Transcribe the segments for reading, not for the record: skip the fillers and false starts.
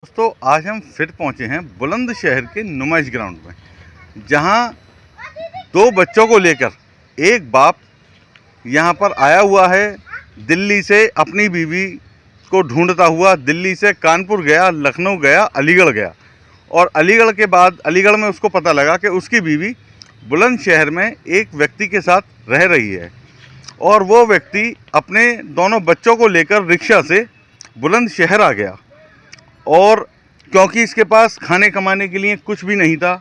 दोस्तों आज हम फिर पहुंचे हैं बुलंदशहर के नुमाइश ग्राउंड में, जहां दो बच्चों को लेकर एक बाप यहां पर आया हुआ है। दिल्ली से अपनी बीवी को ढूंढता हुआ दिल्ली से कानपुर गया, लखनऊ गया, अलीगढ़ गया और अलीगढ़ के बाद अलीगढ़ में उसको पता लगा कि उसकी बीवी बुलंदशहर में एक व्यक्ति के साथ रह रही है और वो व्यक्ति अपने दोनों बच्चों को लेकर रिक्शा से बुलंदशहर आ गया। और क्योंकि इसके पास खाने कमाने के लिए कुछ भी नहीं था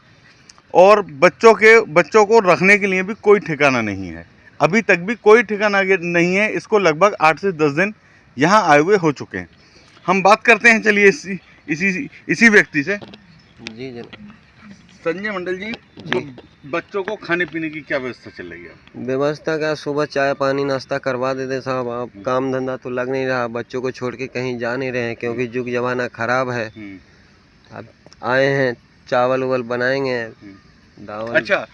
और बच्चों को रखने के लिए भी कोई ठिकाना नहीं है, अभी तक भी कोई ठिकाना नहीं है। इसको लगभग 8 से 10 दिन यहाँ आए हुए हो चुके हैं। हम बात करते हैं, चलिए इसी व्यक्ति से। जी जनाब। संजय मंडल जी, बच्चों को खाने पीने की क्या व्यवस्था चल रही है? व्यवस्था क्या, सुबह चाय पानी नाश्ता करवा देते साहब। आप काम धंधा तो लग नहीं रहा, बच्चों को छोड़ के कहीं जा नहीं रहे हैं क्योंकि युग जमाना खराब है। अब आए हैं, चावल उवल बनाएंगे, दावल। अच्छा,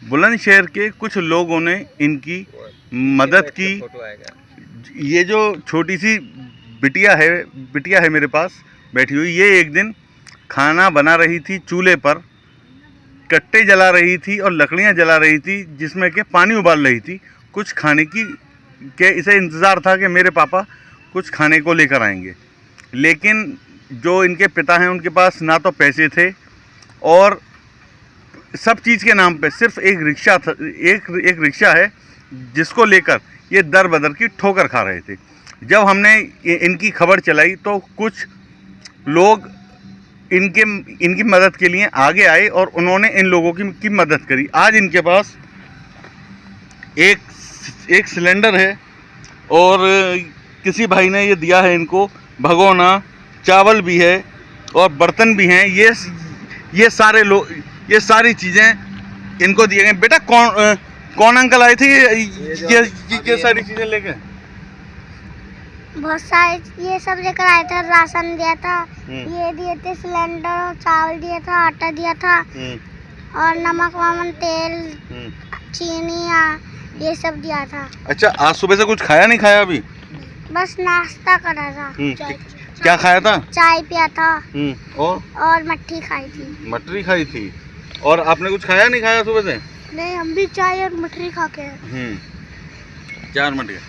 बुलंदशहर के कुछ लोगों ने इनकी मदद की। ये जो छोटी सी बिटिया है मेरे पास बैठी हुई, ये एक दिन खाना बना रही थी, चूल्हे पर कट्टे जला रही थी और लकड़ियां जला रही थी, जिसमें कि पानी उबाल रही थी। कुछ खाने की इसे इंतज़ार था कि मेरे पापा कुछ खाने को लेकर आएंगे, लेकिन जो इनके पिता हैं उनके पास ना तो पैसे थे और सब चीज़ के नाम पे सिर्फ एक रिक्शा था। एक रिक्शा है जिसको लेकर ये दर बदर की ठोकर खा रहे थे। जब हमने इनकी खबर चलाई तो कुछ लोग इनकी मदद के लिए आगे आए और उन्होंने इन लोगों की मदद करी। आज इनके पास एक सिलेंडर है और किसी भाई ने ये दिया है इनको भगोना, चावल भी है और बर्तन भी हैं। ये सारी चीज़ें इनको दिए गए। बेटा कौन अंकल आए थे ये सारी चीज़ें लेके? बहुत सारे ये सब लेकर आए थे। राशन दिया था, ये दिए थे सिलेंडर और चावल दिया था, आटा दिया था और नमक वामन, तेल, चीनी ये सब दिया था। अच्छा, आज सुबह से कुछ खाया नहीं खाया अभी? बस नाश्ता करा था। क्या खाया था? चाय पिया था और मट्ठी खाई थी। मटरी खाई थी। और आपने कुछ खाया नहीं खाया सुबह से? नहीं, हम भी चाय और मटरी खा के 4 मिनट।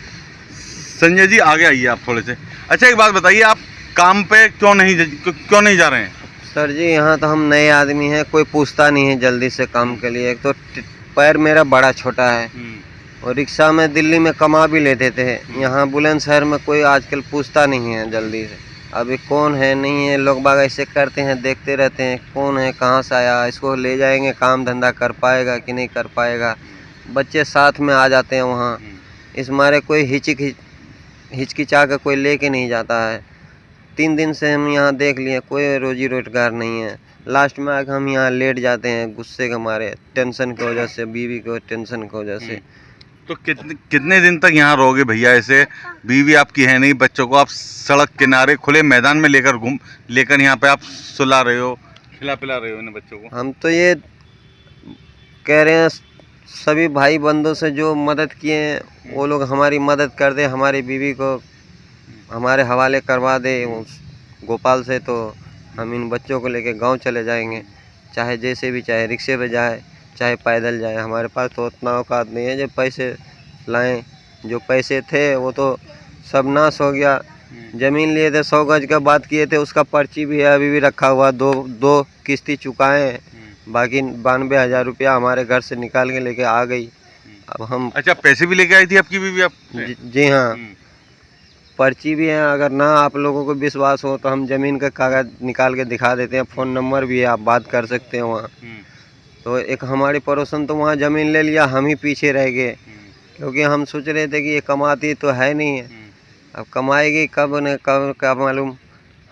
संजय जी आगे आइए आप थोड़े से। अच्छा, एक बात बताइए, आप काम पे क्यों नहीं जा रहे हैं? सर जी, यहाँ तो हम नए आदमी हैं, कोई पूछता नहीं है जल्दी से काम के लिए। एक तो पैर मेरा बड़ा छोटा है और रिक्शा में दिल्ली में कमा भी लेते थे। यहाँ बुलंदशहर में कोई आजकल पूछता नहीं है जल्दी से। अभी कौन है नहीं है, लोग बाग ऐसे करते हैं, देखते रहते हैं कौन है, कहाँ से आया, इसको ले जाएंगे, काम धंधा कर पाएगा कि नहीं कर पाएगा। बच्चे साथ में आ जाते हैं वहाँ, इस मारे कोई हिचकिचा कर कोई लेके नहीं जाता है। 3 दिन से हम यहाँ देख लिए, कोई रोजी रोजगार नहीं है। लास्ट में आकर हम यहाँ लेट जाते हैं गुस्से के मारे, टेंशन की वजह से, बीवी को टेंशन की वजह से। तो कितने दिन तक यहाँ रहोगे भैया? ऐसे बीवी आपकी है नहीं, बच्चों को आप सड़क किनारे खुले मैदान में लेकर यहाँ पे आप सुला रहे हो, खिला पिला रहे हो इन बच्चों को? हम तो ये कह रहे हैं सभी भाई बंधुओं से जो मदद किए हैं वो लोग हमारी मदद कर दे, हमारी बीवी को हमारे हवाले करवा दे गोपाल से, तो हम इन बच्चों को लेके गांव चले जाएंगे, चाहे जैसे भी, चाहे रिक्शे पे जाए, चाहे पैदल जाए। हमारे पास तो उतना औकात नहीं है जो पैसे लाएं। जो पैसे थे वो तो सब नाश हो गया। ज़मीन लिए थे, 100 गज का बात किए थे, उसका पर्ची भी है, अभी भी रखा हुआ। दो किस्ती चुकाए हैं, बाकी 92,000 रुपया हमारे घर से निकाल के लेके आ गई। अब हम। अच्छा, पैसे भी लेके आई थी आपकी बीवी? आप जी हाँ, पर्ची भी है। अगर ना आप लोगों को विश्वास हो तो हम ज़मीन का कागज़ निकाल के दिखा देते हैं, फ़ोन नंबर भी है, आप बात कर सकते हैं वहाँ। तो एक हमारी पड़ोसन तो वहाँ ज़मीन ले लिया, हम ही पीछे रह गए क्योंकि हम सोच रहे थे कि ये कमाती तो है नहीं है, अब कमाएगी कब न कब क्या मालूम,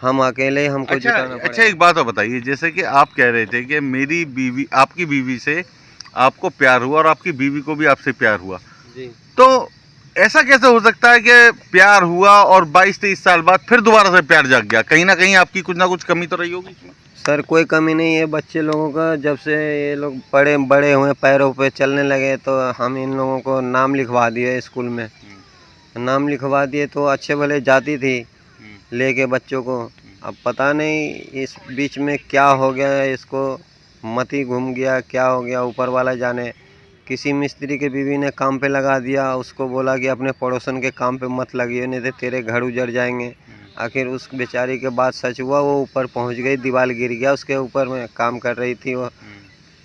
हम अकेले हमको जुटाना पड़ेगा। अच्छा, एक बात और बताइए, जैसे कि आप कह रहे थे कि मेरी बीवी, आपकी बीवी से आपको प्यार हुआ और आपकी बीवी को भी आपसे प्यार हुआ जी, तो ऐसा कैसे हो सकता है कि प्यार हुआ और 22-23 साल बाद फिर दोबारा से प्यार जाग गया? कहीं ना कहीं आपकी कुछ ना कुछ कमी तो रही होगी इसमें। सर कोई कमी नहीं है। बच्चे लोगों का जब से ये लोग बड़े हुए, पैरों पे चलने लगे, तो हम इन लोगों को नाम लिखवा दिए स्कूल में। नाम लिखवा दिए तो अच्छे भले जाती थी लेके बच्चों को, अब पता नहीं इस बीच में क्या हो गया है, इसको मती घूम गया, क्या हो गया ऊपर वाला जाने। किसी मिस्त्री के बीवी ने काम पे लगा दिया, उसको बोला कि अपने पड़ोसन के काम पे मत लगिए नहीं तो तेरे घर उजड़ जाएंगे। आखिर उस बेचारी के बात सच हुआ, वो ऊपर पहुंच गई, दीवार गिर गया उसके ऊपर में। काम कर रही थी वो,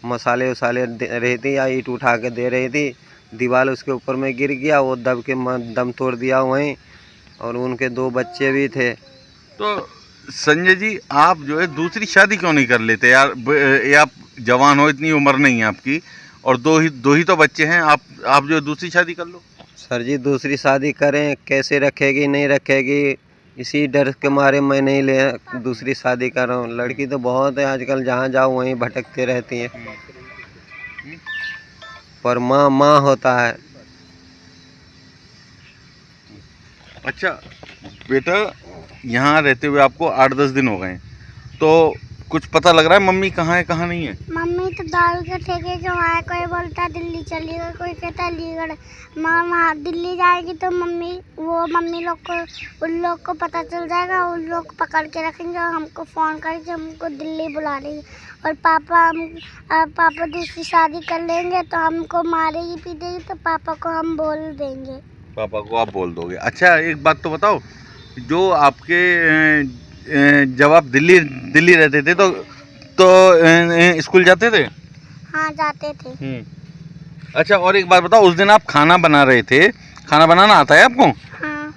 मसाले वसाले दे रही थी या ईंट उठा के दे रही थी, दीवार उसके ऊपर में गिर गया, वो दब के दम तोड़ दिया वहीं। और उनके 2 बच्चे भी थे। तो संजय जी, आप जो है दूसरी शादी क्यों नहीं कर लेते यार? ये आप जवान हो, इतनी उम्र नहीं है आपकी, और दो ही तो बच्चे हैं। आप जो है दूसरी शादी कर लो। सर जी दूसरी शादी करें, कैसे रखेगी नहीं रखेगी, इसी डर के मारे मैं नहीं ले दूसरी शादी कर रहा हूँ। लड़की तो बहुत है आजकल, जहाँ जाओ वहीं भटकते रहती है, पर माँ माँ होता है। अच्छा बेटा, यहाँ रहते हुए आपको 8-10 दिन हो गए, तो कुछ पता लग रहा है मम्मी कहाँ है कहाँ नहीं है? मम्मी तो दारू के ठेके के वहाँ है, कोई बोलता है दिल्ली चली गई, कोई कहता है अलीगढ़। माँ वहाँ दिल्ली जाएगी तो मम्मी लोग को, उन लोग को पता चल जाएगा, उन लोग को पकड़ के रखेंगे और हमको फ़ोन करके हमको दिल्ली बुला लेंगे। और पापा दूसरी शादी कर लेंगे तो हमको मारेगी पीटेगी, तो पापा को हम बोल देंगे। पापा को आप बोल दोगे? अच्छा एक बात तो बताओ, जो आपके जब आप दिल्ली रहते थे तो स्कूल जाते थे? हाँ जाते थे। अच्छा और एक बात बताओ, उस दिन आप खाना बना रहे थे, खाना बनाना आता है आपको? हाँ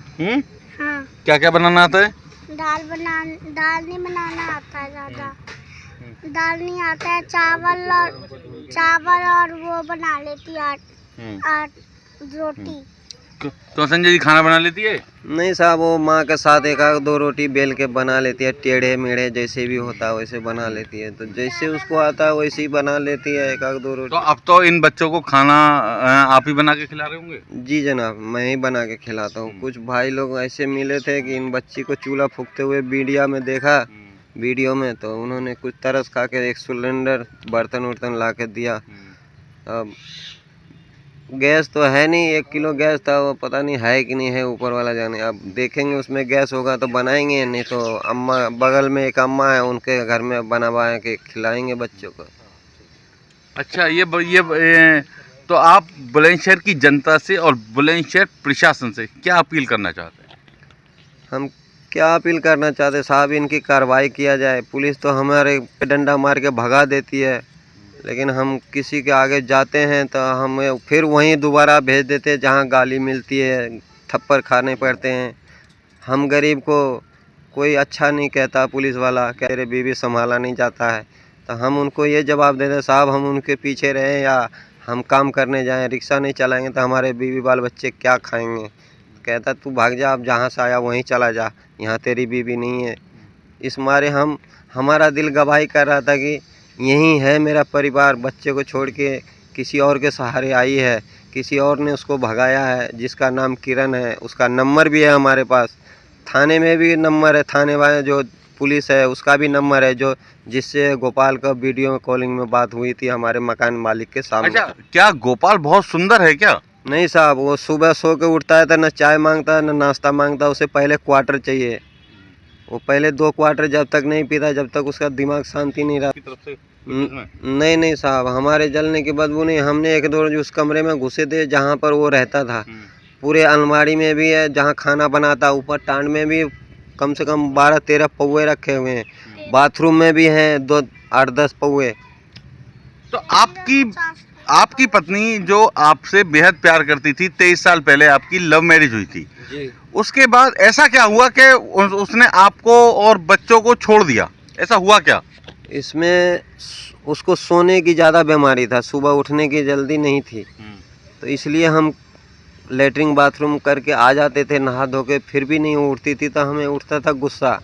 हाँ। क्या क्या बनाना आता है? दाल नहीं बनाना आता है ज़्यादा, दाल नहीं आता है। चावल और वो बना लेती है रोटी। तो संजय जी खाना बना लेती है? नहीं साहब, वो माँ के साथ 1-2 रोटी बेल के बना लेती है, टेढ़े मेढ़े जैसे भी होता है वैसे बना लेती है। तो जैसे उसको आता है वैसे ही बना लेती है 1-2 रोटी। तो अब तो इन बच्चों को खाना आप ही बना के खिला रहे होंगे? जी जनाब, मैं ही बना के खिलाता हूँ। कुछ भाई लोग ऐसे मिले थे कि इन बच्ची को चूल्हा फूकते हुए वीडियो में, तो उन्होंने कुछ तरस खा के 1 सिलेंडर बर्तन वर्तन ला के दिया। अब गैस तो है नहीं, 1 किलो गैस था, वो पता नहीं है कि नहीं है, ऊपर वाला जाने। अब देखेंगे उसमें गैस होगा तो बनाएंगे, नहीं तो अम्मा बगल में एक अम्मा है, उनके घर में बनवा के खिलाएंगे बच्चों को। अच्छा तो आप बुलंदशहर की जनता से और बुलंदशहर प्रशासन से क्या अपील करना चाहते हैं? हम क्या अपील करना चाहते साहब, इनकी कार्रवाई किया जाए। पुलिस तो हमारे पे डंडा मार के भगा देती है, लेकिन हम किसी के आगे जाते हैं तो हमें फिर वहीं दोबारा भेज देते हैं जहाँ गाली मिलती है, थप्पड़ खाने पड़ते हैं। हम गरीब को कोई अच्छा नहीं कहता, पुलिस वाला कह रहे बीवी संभाला नहीं जाता है, तो हम उनको ये जवाब देते साहब हम उनके पीछे रहें या हम काम करने जाएं, रिक्शा नहीं चलाएंगे तो हमारे बीवी बाल बच्चे क्या खाएंगे। कहता तू भाग जा, अब जहाँ से आया वहीं चला जा, यहाँ तेरी बीवी नहीं है। इस मारे हमारा दिल गवाही कर रहा था कि यही है मेरा परिवार, बच्चे को छोड़ के किसी और के सहारे आई है, किसी और ने उसको भगाया है, जिसका नाम किरण है। उसका नंबर भी है हमारे पास, थाने में भी नंबर है, थाने वाले जो पुलिस है उसका भी नंबर है, जो जिससे गोपाल का वीडियो कॉलिंग में बात हुई थी हमारे मकान मालिक के सामने। अच्छा, क्या गोपाल बहुत सुंदर है क्या? नहीं साहब, वो सुबह सो के उठता है तो न चाय मांगता है न नाश्ता मांगता है, उसे पहले क्वार्टर चाहिए। वो पहले 2 क्वार्टर जब तक नहीं पीता, जब तक उसका दिमाग शांति नहीं रहा। की तरफ से नहीं साहब, हमारे जलने की बदबू नहीं। हमने 1-2 रोज उस कमरे में घुसे थे जहाँ पर वो रहता था, पूरे अलमारी में भी है जहाँ खाना बनाता, ऊपर टांड में भी कम से कम 12-13 पौए रखे हुए हैं, बाथरूम में भी हैं 8-10 पौए। तो आपकी पत्नी जो आपसे बेहद प्यार करती थी, 23 साल पहले आपकी लव मैरिज हुई थी जी। उसके बाद ऐसा क्या हुआ कि उसने आपको और बच्चों को छोड़ दिया? ऐसा हुआ क्या? इसमें उसको सोने की ज़्यादा बीमारी था, सुबह उठने की जल्दी नहीं थी, तो इसलिए हम लेटरिन बाथरूम करके आ जाते थे नहा धो के, फिर भी नहीं उठती थी तो हमें उठता था गुस्सा।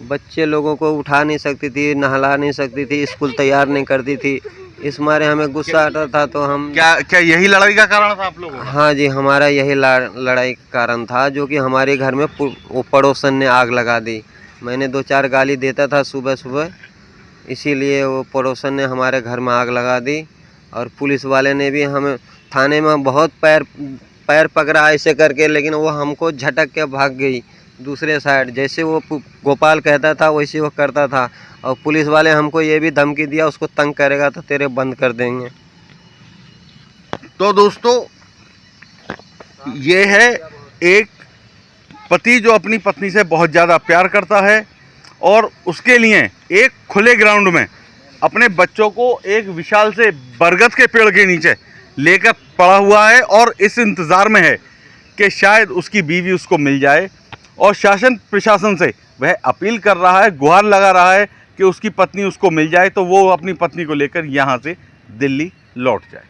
बच्चे लोगों को उठा नहीं सकती थी, नहला नहीं सकती थी, स्कूल तैयार नहीं करती थी, इस मारे हमें गुस्सा आता था। तो हम क्या यही लड़ाई का कारण था आप लोगों का? हाँ जी, हमारा यही लड़ाई का कारण था, जो कि हमारे घर में वो पड़ोसन ने आग लगा दी। मैंने 2-4 गाली देता था सुबह सुबह, इसीलिए वो पड़ोसन ने हमारे घर में आग लगा दी। और पुलिस वाले ने भी हमें थाने में बहुत पैर पकड़ा ऐसे करके, लेकिन वो हमको झटक के भाग गई। दूसरे साइड, जैसे वो गोपाल कहता था वैसे वो करता था। और पुलिस वाले हमको ये भी धमकी दिया, उसको तंग करेगा तो तेरे बंद कर देंगे। तो दोस्तों, ये है एक पति जो अपनी पत्नी से बहुत ज़्यादा प्यार करता है और उसके लिए एक खुले ग्राउंड में अपने बच्चों को एक विशाल से बरगद के पेड़ के नीचे लेकर पड़ा हुआ है और इस इंतज़ार में है कि शायद उसकी बीवी उसको मिल जाए। और शासन प्रशासन से वह अपील कर रहा है, गुहार लगा रहा है कि उसकी पत्नी उसको मिल जाए तो वो अपनी पत्नी को लेकर यहाँ से दिल्ली लौट जाए।